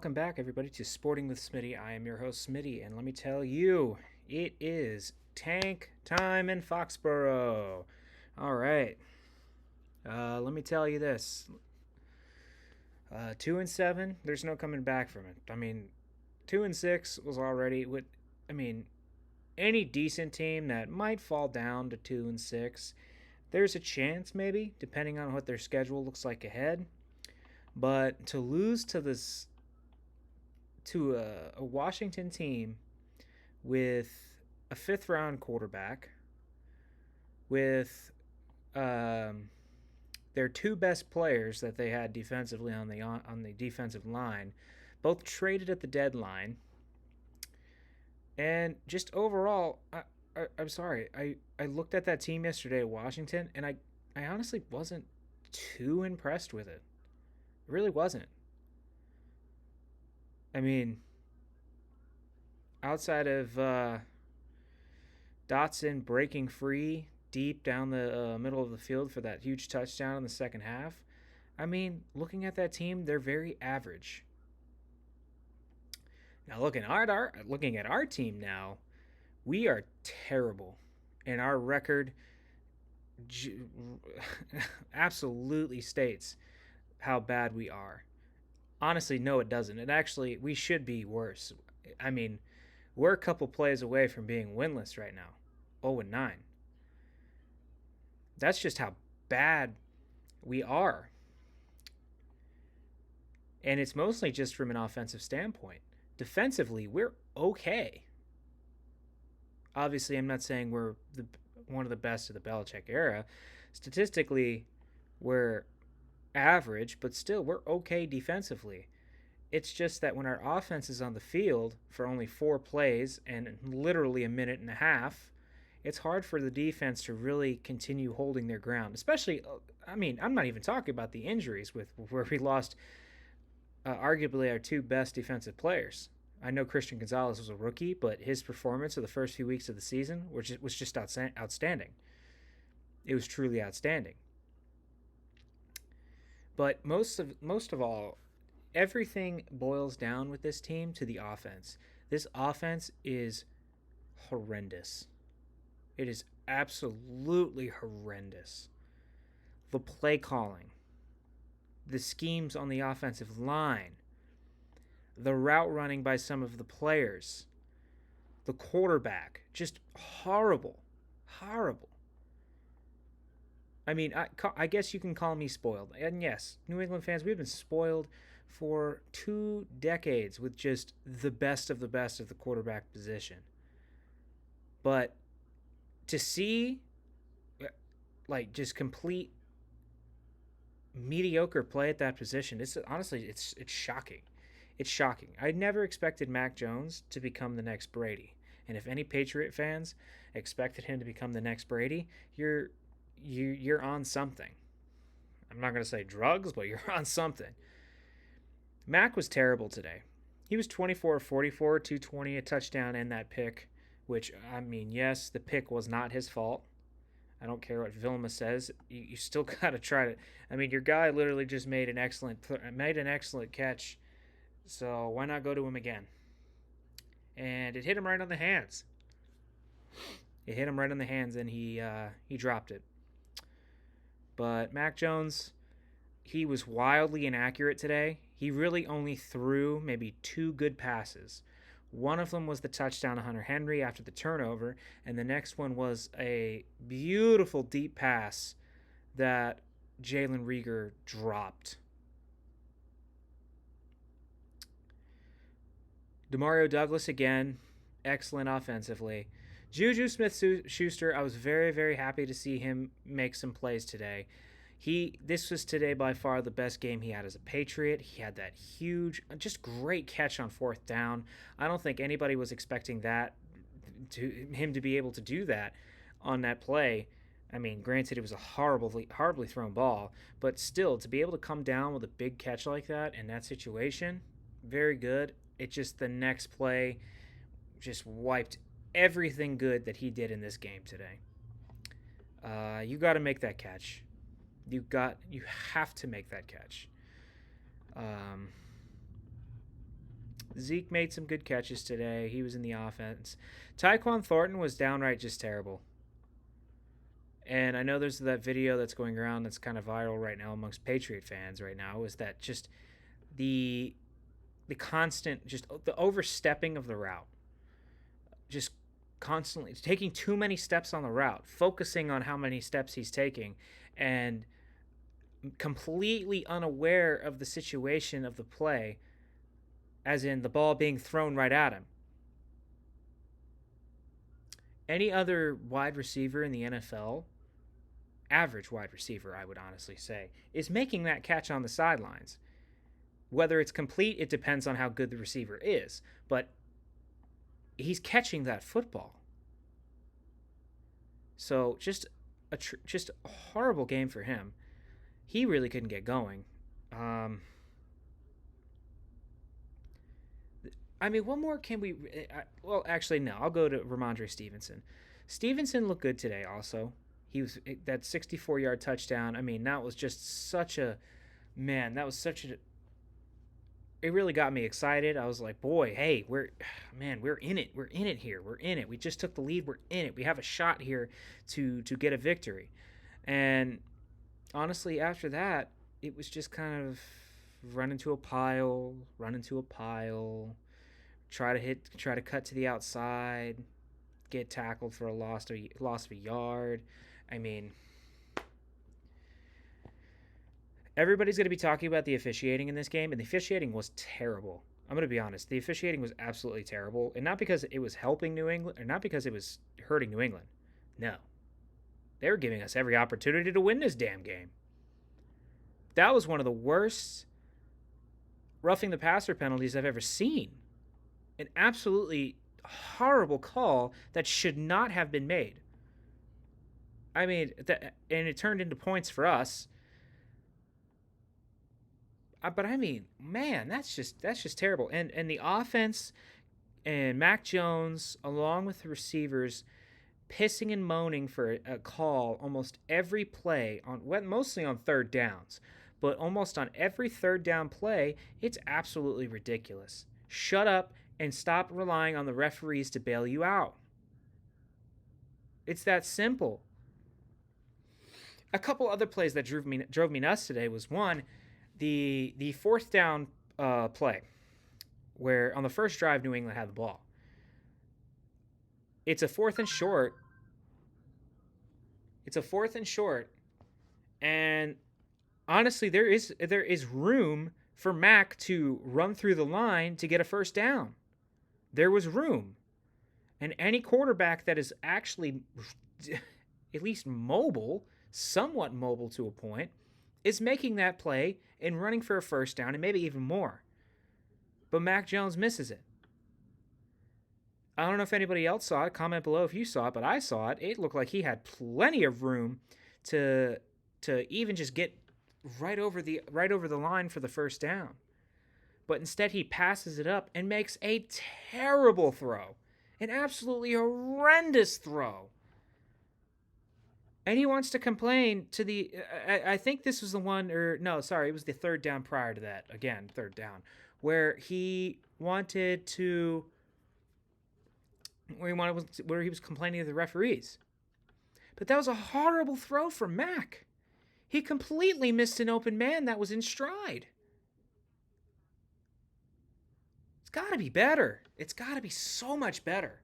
welcome back, everybody, to Sporting with Smitty. I am your host, Smitty, and let me tell you, it is tank time in Foxborough. All right, let me tell you this: 2-7. There's no coming back from it. I mean, 2-6 was already with. I mean, any decent team that might fall down to 2-6, there's a chance, maybe, depending on what their schedule looks like ahead. But to lose to a Washington team with a fifth round quarterback, with um, their two best players that they had defensively on the defensive line, both traded at the deadline, and just overall, I'm sorry, I looked at that team yesterday at Washington, and I honestly wasn't too impressed with it. It really wasn't. I mean, outside of Dotson breaking free deep down the middle of the field for that huge touchdown in the second half. I mean, looking at that team, they're very average. Now, looking at our team now, we are terrible, and our record absolutely states how bad we are. Honestly, no, it doesn't. It actually, we should be worse. I mean, we're a couple plays away from being winless right now. 0-9. That's just how bad we are. And it's mostly just from an offensive standpoint. Defensively, we're okay. Obviously, I'm not saying we're one of the best of the Belichick era. Statistically, we're average, but still, we're okay defensively. It's just that when our offense is on the field for only 4 plays and literally a minute and a half, it's hard for the defense to really continue holding their ground. Especially, I mean, I'm not even talking about the injuries with where we lost arguably our two best defensive players. I know Christian Gonzalez was a rookie, but his performance of the first few weeks of the season was just outstanding. It was truly outstanding. But most of all, everything boils down with this team to the offense. This offense is horrendous. It is absolutely horrendous. The play calling, the schemes on the offensive line, the route running by some of the players, the quarterback, just horrible. Horrible. I mean, I guess you can call me spoiled. And yes, New England fans, we've been spoiled for 2 decades with just the best of the best of the quarterback position. But to see like just complete mediocre play at that position, it's honestly it's shocking. It's shocking. I never expected Mac Jones to become the next Brady. And if any Patriot fans expected him to become the next Brady, you're on something. I'm not going to say drugs, but you're on something. Mac was terrible today. He was 24 of 44, 220, a touchdown, and that pick, which, I mean, yes, the pick was not his fault. I don't care what Vilma says. You still got to try to. I mean, your guy literally just made an excellent catch. So why not go to him again? And it hit him right on the hands. It hit him right on the hands, and he dropped it. But Mac Jones, he was wildly inaccurate today. He really only threw maybe 2 good passes. One of them was the touchdown to Hunter Henry after the turnover, and the next one was a beautiful deep pass that Jalen Reagor dropped. Demario Douglas again, excellent offensively. Juju Smith-Schuster, I was very, very happy to see him make some plays today. This was today by far the best game he had as a Patriot. He had that huge, just great catch on 4th down. I don't think anybody was expecting him to be able to do that on that play. I mean, granted, it was a horribly thrown ball, but still, to be able to come down with a big catch like that in that situation, very good. It just, the next play just wiped everything good that he did in this game today. You got to make that catch. You have to make that catch. Zeke made some good catches today. He was in the offense. Tyquan Thornton was downright just terrible. And I know there's that video that's going around that's kind of viral right now amongst Patriot fans right now, is that just the constant, just the overstepping of the route. Just constantly taking too many steps on the route, focusing on how many steps he's taking, and completely unaware of the situation of the play, as in the ball being thrown right at him. Any other wide receiver in the NFL, average wide receiver, I would honestly say, is making that catch on the sidelines. Whether it's complete, it depends on how good the receiver is, but he's catching that football. So just a horrible game for him. He really couldn't get going. I mean, what more can we... well, actually, no. I'll go to Ramondre Stevenson. Stevenson looked good today also. He was... that 64-yard touchdown, I mean, that was just such a... Man, that was such a... It really got me excited. I was like, boy, hey, we're in it. We're in it here. We're in it. We just took the lead. We're in it. We have a shot here to get a victory. And honestly, after that, it was just kind of run into a pile, try to cut to the outside, get tackled for a loss of a yard. I mean, everybody's going to be talking about the officiating in this game, and the officiating was terrible. I'm going to be honest. The officiating was absolutely terrible, and not because it was helping New England, or not because it was hurting New England. No. They were giving us every opportunity to win this damn game. That was one of the worst roughing the passer penalties I've ever seen. An absolutely horrible call that should not have been made. I mean, and it turned into points for us. But I mean, man, that's just terrible. And the offense and Mac Jones, along with the receivers, pissing and moaning for a call almost every play, mostly on third downs, but almost on every third down play. It's absolutely ridiculous. Shut up and stop relying on the referees to bail you out. It's that simple. A couple other plays that drove me nuts today was, one, the fourth down play, where on the first drive New England had the ball. It's a fourth and short. And honestly, there is room for Mac to run through the line to get a first down. There was room. And any quarterback that is actually at least mobile, somewhat mobile to a point, is making that play and running for a first down and maybe even more. But Mac Jones misses it. I don't know if anybody else saw it. Comment below if you saw it, but I saw it. It looked like he had plenty of room to even just get right over the line for the first down. But instead he passes it up and makes a terrible throw. An absolutely horrendous throw. And he wants to complain to the... I think this was the one... it was the third down prior to that. Again, third down. Where he wanted to... Where he was complaining to the referees. But that was a horrible throw from Mac. He completely missed an open man that was in stride. It's got to be better. It's got to be so much better.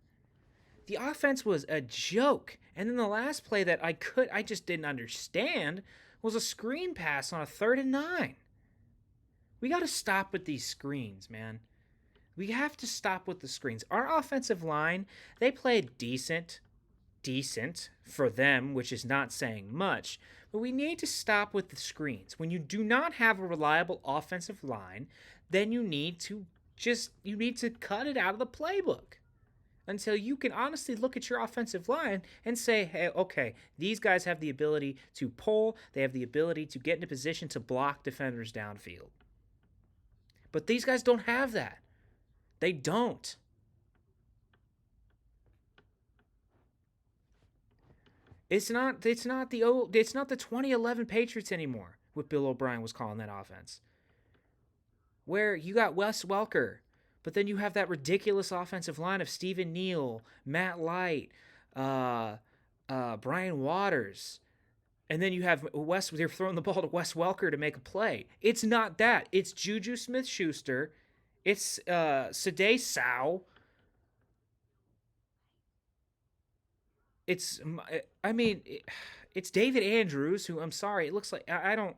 The offense was a joke. And then the last play that I just didn't understand was a screen pass on a 3rd and 9. We got to stop with these screens, man. We have to stop with the screens. Our offensive line, they played decent for them, which is not saying much. But we need to stop with the screens. When you do not have a reliable offensive line, then you need to cut it out of the playbook. Until you can honestly look at your offensive line and say, hey, okay, these guys have the ability to pull. They have the ability to get into position to block defenders downfield. But these guys don't have that. They don't. It's not the 2011 Patriots anymore. What Bill O'Brien was calling that offense. Where you got Wes Welker But then you have that ridiculous offensive line of Stephen Neal, Matt Light, uh, Brian Waters, and then you have Wes. They're throwing the ball to Wes Welker to make a play. It's not that. It's Juju Smith-Schuster. It's Sadeh Sow. It's I mean, it's David Andrews, who I'm sorry, it looks like I don't.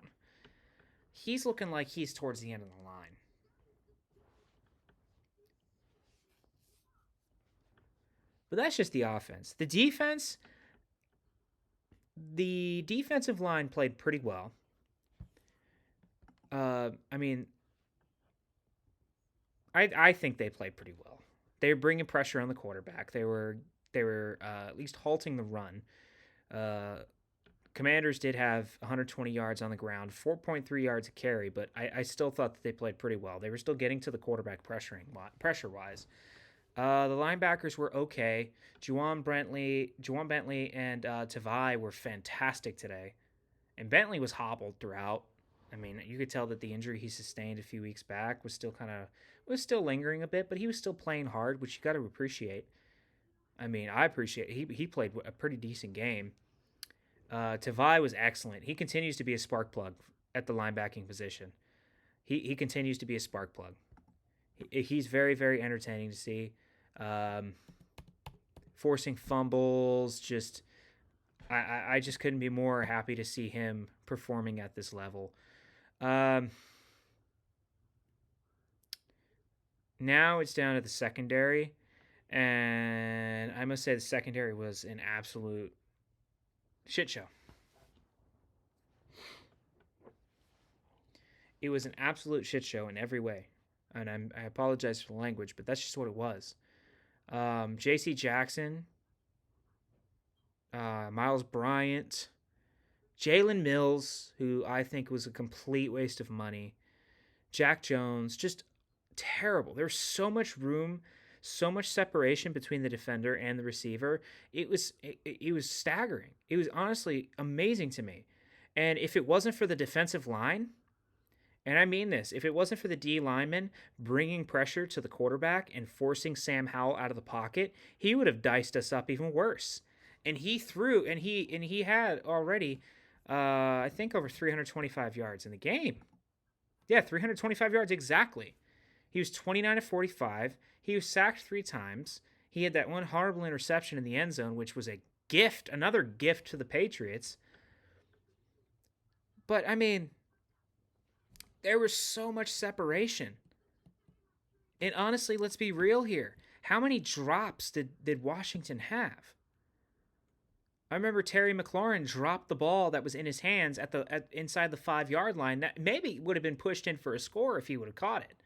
He's looking like he's towards the end of the line. But that's just the offense. The defensive line played pretty well. I mean, I think they played pretty well. They were bringing pressure on the quarterback. They were at least halting the run. Uh, Commanders did have 120 yards on the ground, 4.3 yards a carry, but I still thought that they played pretty well. They were still getting to the quarterback pressure wise. The linebackers were okay. Juwan Bentley, and Tavai were fantastic today, and Bentley was hobbled throughout. I mean, you could tell that the injury he sustained a few weeks back was still lingering a bit, but he was still playing hard, which you got to appreciate. I mean, I appreciate he played a pretty decent game. Tavai was excellent. He continues to be a spark plug at the linebacking position. He continues to be a spark plug. He's very, very entertaining to see. Um, Forcing fumbles, just I just couldn't be more happy to see him performing at this level. Um, Now it's down to the secondary, and I must say the secondary was an absolute shit show. It was an absolute shit show in every way, and I apologize for the language, but that's just what it was. J.C. Jackson, Miles Bryant, Jalen Mills, who I think was a complete waste of money, Jack Jones, just terrible. There's so much room, so much separation between the defender and the receiver. It was staggering. It was honestly amazing to me. And if it wasn't for the defensive line, and I mean this, if it wasn't for the D lineman bringing pressure to the quarterback and forcing Sam Howell out of the pocket, he would have diced us up even worse. And he threw, and he had already, I think over 325 yards in the game. Yeah, 325 yards exactly. He was 29 to 45. He was sacked 3 times. He had that one horrible interception in the end zone, which was a gift, another gift to the Patriots. But I mean, there was so much separation. And honestly, let's be real here. How many drops did Washington have? I remember Terry McLaurin dropped the ball that was in his hands inside the 5 yard line. That maybe would have been pushed in for a score if he would have caught it.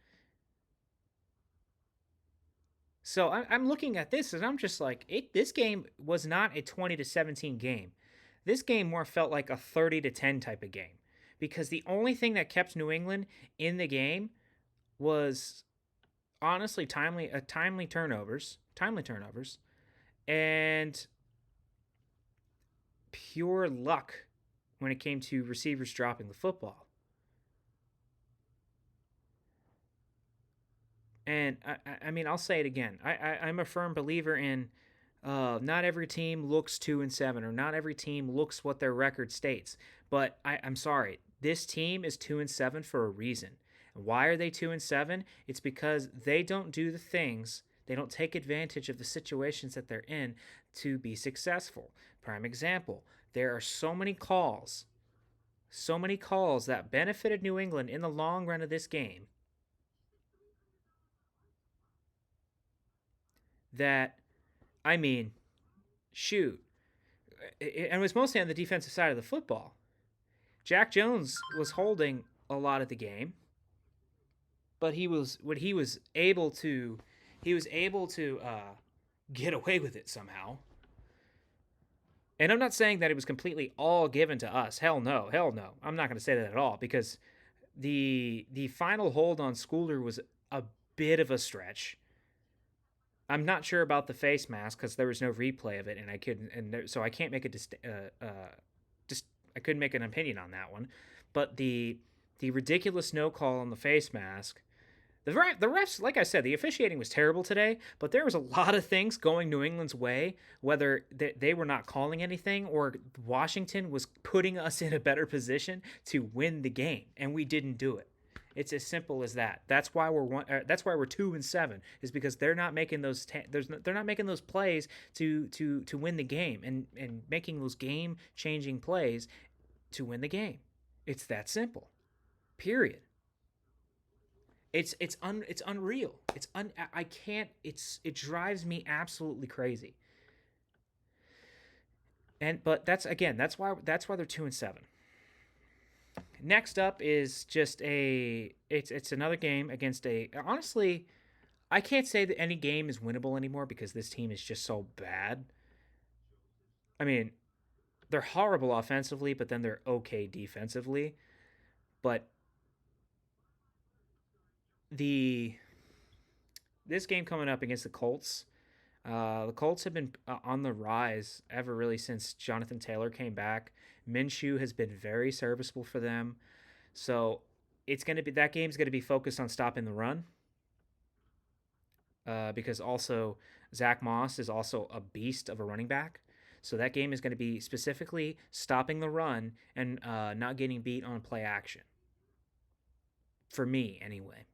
So I'm looking at this and I'm just like, this game was not a 20-17 game. This game more felt like a 30-10 type of game, because the only thing that kept New England in the game was honestly timely turnovers, and pure luck when it came to receivers dropping the football. And I mean, I'll say it again. I'm a firm believer in not every team looks 2-7, or not every team looks what their record states. But I'm sorry, this team is 2-7 for a reason. And why are they 2-7? It's because they don't do the things. They don't take advantage of the situations that they're in to be successful. Prime example: there are so many calls that benefited New England in the long run of this game, that, I mean, shoot. And it was mostly on the defensive side of the football. Jack Jones was holding a lot of the game, but he was able to get away with it somehow. And I'm not saying that it was completely all given to us. Hell no. I'm not going to say that at all, because the final hold on Schooler was a bit of a stretch. I'm not sure about the face mask because there was no replay of it, and I couldn't, so I can't make I couldn't make an opinion on that one. But the ridiculous no call on the face mask, The refs, like I said, the officiating was terrible today, but there was a lot of things going New England's way, whether they were not calling anything or Washington was putting us in a better position to win the game, and we didn't do it. It's as simple as that. That's why we're that's why we're 2-7 is because they're not making they're not making those plays to win the game and making those game changing plays to win the game. It's that simple. Period. It's unreal. I can't. It drives me absolutely crazy. But that's why they're 2-7. Next up is just it's another game against a honestly I can't say that any game is winnable anymore because this team is just so bad. I mean, they're horrible offensively, but then they're okay defensively. But the this game coming up against the Colts, the Colts have been on the rise ever really since Jonathan Taylor came back. Minshew has been very serviceable for them, so it's going to be that game's going to be focused on stopping the run. Because also Zach Moss is also a beast of a running back. So that game is going to be specifically stopping the run and not getting beat on play action. For me, anyway.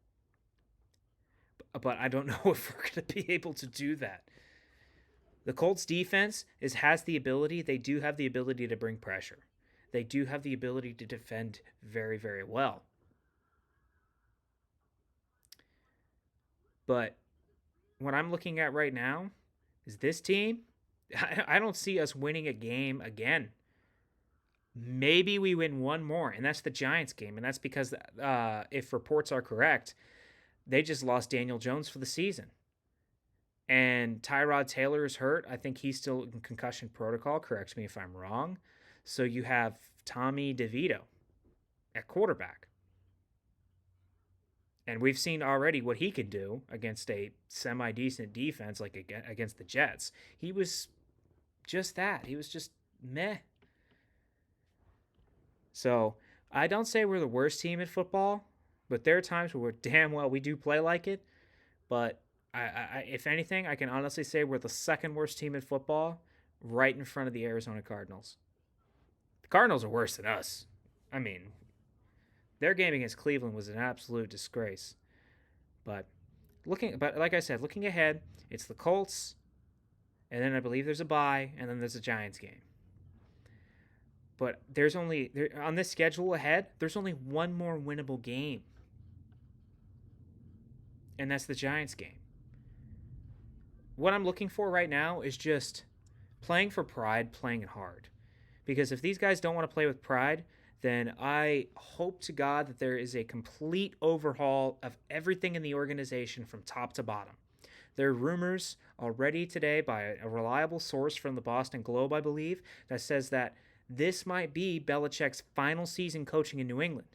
But I don't know if we're going to be able to do that. The Colts defense has the ability, they do have the ability to bring pressure. They do have the ability to defend very, very well. But what I'm looking at right now is this team. I don't see us winning a game again. Maybe we win one more, and that's the Giants game. And that's because if reports are correct, they just lost Daniel Jones for the season. And Tyrod Taylor is hurt. I think he's still in concussion protocol. Correct me if I'm wrong. So you have Tommy DeVito at quarterback. And we've seen already what he could do against a semi-decent defense like against the Jets. He was just that. He was just meh. So I don't say we're the worst team in football, but there are times where damn well we do play like it. But if anything, I can honestly say we're the second worst team in football, right in front of the Arizona Cardinals. The Cardinals are worse than us. I mean, their game against Cleveland was an absolute disgrace. But like I said, looking ahead, it's the Colts, and then I believe there's a bye, and then there's a Giants game. But on this schedule ahead, there's only one more winnable game. And that's the Giants game. What I'm looking for right now is just playing for pride, playing it hard. Because if these guys don't want to play with pride, then I hope to God that there is a complete overhaul of everything in the organization from top to bottom. There are rumors already today by a reliable source from the Boston Globe, I believe, that says that this might be Belichick's final season coaching in New England.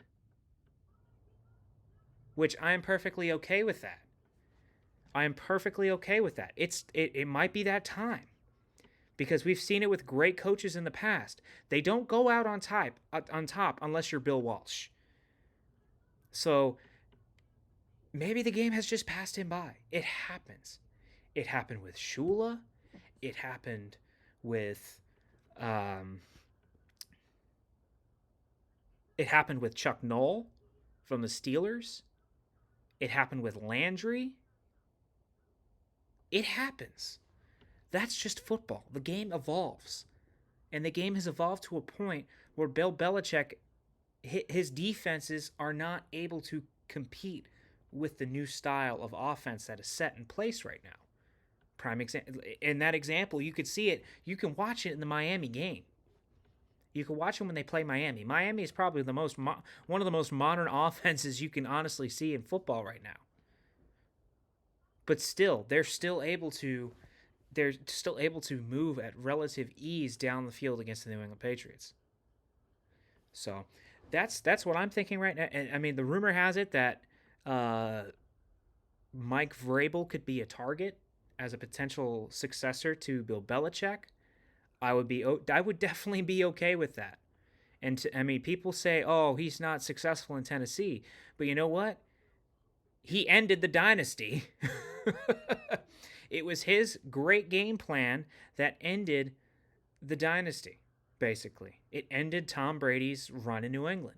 Which I am perfectly okay with that. I am perfectly okay with that. It might be that time. Because we've seen it with great coaches in the past. They don't go out on top unless you're Bill Walsh. So maybe the game has just passed him by. It happens. It happened with Shula. It happened with Chuck Noll from the Steelers. It happened with Landry. It happens. That's just football. The game evolves. And the game has evolved to a point where Bill Belichick, his defenses are not able to compete with the new style of offense that is set in place right now. Prime example. In that example, you could see it. You can watch it in the Miami game. You can watch them when they play Miami. Miami is probably one of the most modern offenses you can honestly see in football right now. But still, they're still able to move at relative ease down the field against the New England Patriots. So that's what I'm thinking right now. And I mean, the rumor has it that Mike Vrabel could be a target as a potential successor to Bill Belichick. I would definitely be okay with that. And people say, "Oh, he's not successful in Tennessee," but you know what? he ended the dynasty. It was his great game plan that ended the dynasty, basically. It ended Tom Brady's run in New England.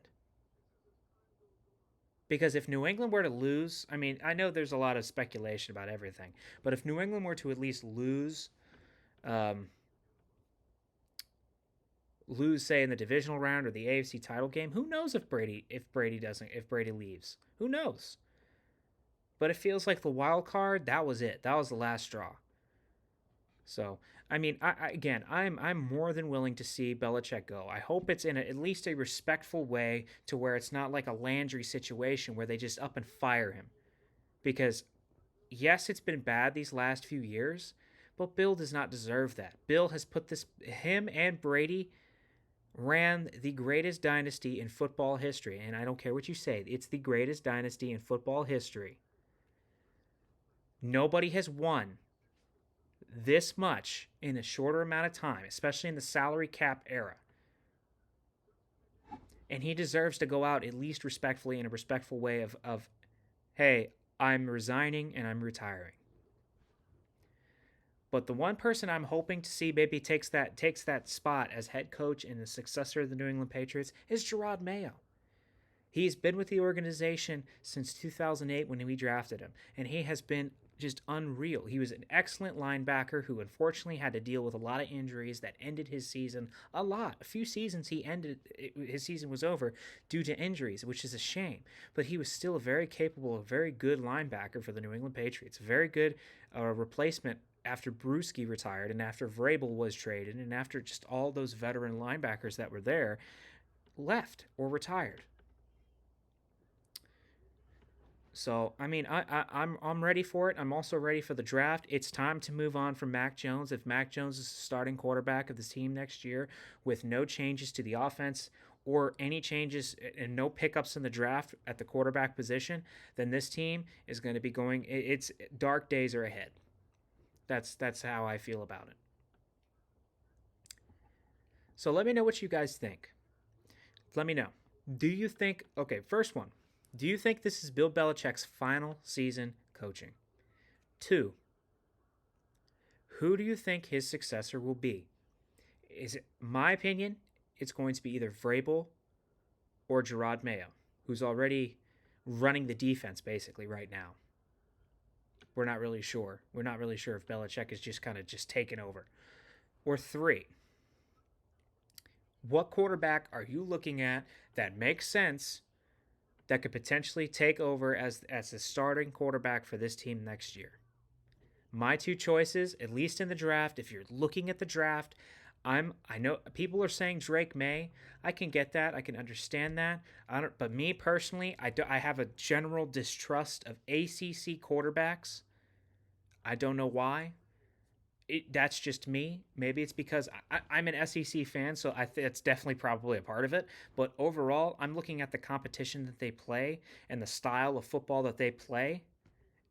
Because if New England were to lose, I mean, I know there's a lot of speculation about everything, but if New England were to at least um, say in the divisional round or the AFC title game, who knows if Brady leaves? Who knows? But it feels like the wild card, that was it. That was the last straw. So, I mean, I'm more than willing to see Belichick go. I hope it's in at least a respectful way to where it's not like a Landry situation where they just up and fire him. Because yes, it's been bad these last few years, but Bill does not deserve that. Bill has put him and Brady ran the greatest dynasty in football history, and I don't care what you say, it's the greatest dynasty in football history. Nobody has won this much in a shorter amount of time, especially in the salary cap era. And he deserves to go out at least respectfully, in a respectful way of hey, I'm resigning and I'm retiring. But the one person I'm hoping to see maybe takes that spot as head coach and the successor of the New England Patriots is Jerod Mayo. He's been with the organization since 2008 when we drafted him, and he has been just unreal. He was an excellent linebacker who unfortunately had to deal with a lot of injuries that ended his season a lot. A few seasons his season was over due to injuries, which is a shame. But he was still a very capable, very good linebacker for the New England Patriots. Very good replacement after Bruschi retired and after Vrabel was traded and after just all those veteran linebackers that were there left or retired. So, I mean, I'm ready for it. I'm also ready for the draft. It's time to move on from Mac Jones. If Mac Jones is the starting quarterback of this team next year with no changes to the offense or any changes and no pickups in the draft at the quarterback position, then this team is going to be going. It's dark days are ahead. That's how I feel about it. So let me know what you guys think. Let me know. Do you think? Okay, first one. Do you think this is Bill Belichick's final season coaching? 2. Who do you think his successor will be? Is it my opinion? It's going to be either Vrabel or Jerod Mayo, who's already running the defense basically right now. We're not really sure. We're not really sure if Belichick is just kind of just taken over. Or 3. What quarterback are you looking at that makes sense that could potentially take over as the starting quarterback for this team next year? My 2 choices, at least in the draft, if you're looking at the draft, I know people are saying Drake May. I can get that. I can understand that. But me personally, I have a general distrust of ACC quarterbacks. I don't know why. That's just me. Maybe it's because I'm an SEC fan, so it's definitely probably a part of it. But overall, I'm looking at the competition that they play and the style of football that they play.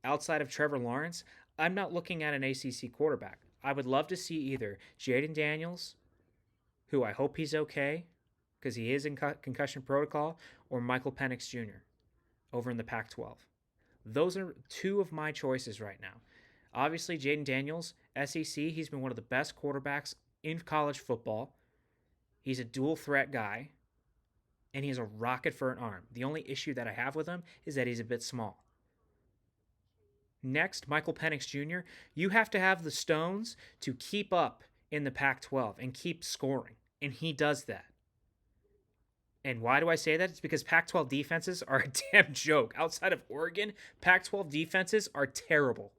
Outside of Trevor Lawrence, I'm not looking at an ACC quarterback. I would love to see either Jayden Daniels, who I hope he's okay because he is in concussion protocol, or Michael Penix Jr. over in the Pac-12. Those are 2 of my choices right now. Obviously, Jayden Daniels, SEC, he's been one of the best quarterbacks in college football. He's a dual threat guy, and he has a rocket for an arm. The only issue that I have with him is that he's a bit small. Next, Michael Penix Jr., you have to have the stones to keep up in the Pac-12 and keep scoring, and he does that. And why do I say that? It's because Pac-12 defenses are a damn joke. Outside of Oregon, Pac-12 defenses are terrible.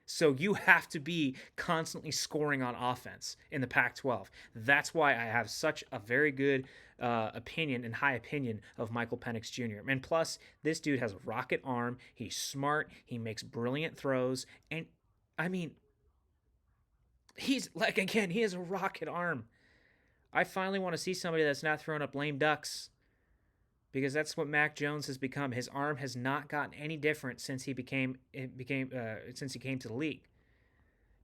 So you have to be constantly scoring on offense in the Pac-12. That's why I have such a very good opinion and high opinion of Michael Penix Jr. And plus, this dude has a rocket arm. He's smart. He makes brilliant throws. And, I mean, he has a rocket arm. I finally want to see somebody that's not throwing up lame ducks, because that's what Mac Jones has become. His arm has not gotten any different since he came to the league.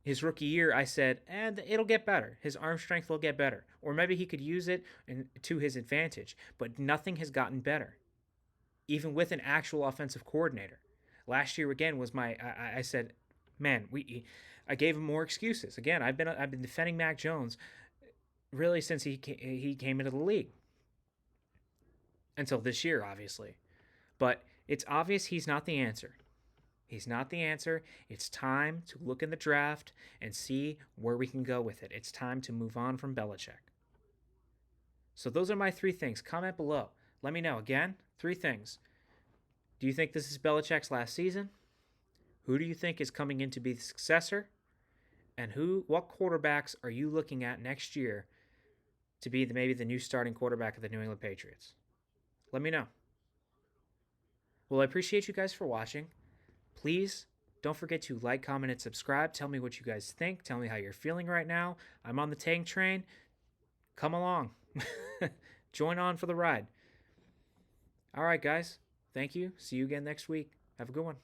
His rookie year, I said, and it'll get better. His arm strength will get better, or maybe he could use it to his advantage. But nothing has gotten better, even with an actual offensive coordinator. Last year again was I said, man, I gave him more excuses. Again, I've been defending Mac Jones really since he came into the league until this year, obviously. But it's obvious he's not the answer. He's not the answer. It's time to look in the draft and see where we can go with it. It's time to move on from Belichick. So those are my 3 things. Comment below. Let me know. Again, 3 things. Do you think this is Belichick's last season? Who do you think is coming in to be the successor? And what quarterbacks are you looking at next year to be maybe the new starting quarterback of the New England Patriots? Let me know. Well, I appreciate you guys for watching. Please don't forget to like, comment, and subscribe. Tell me what you guys think. Tell me how you're feeling right now. I'm on the tank train. Come along. Join on for the ride. All right, guys. Thank you. See you again next week. Have a good one.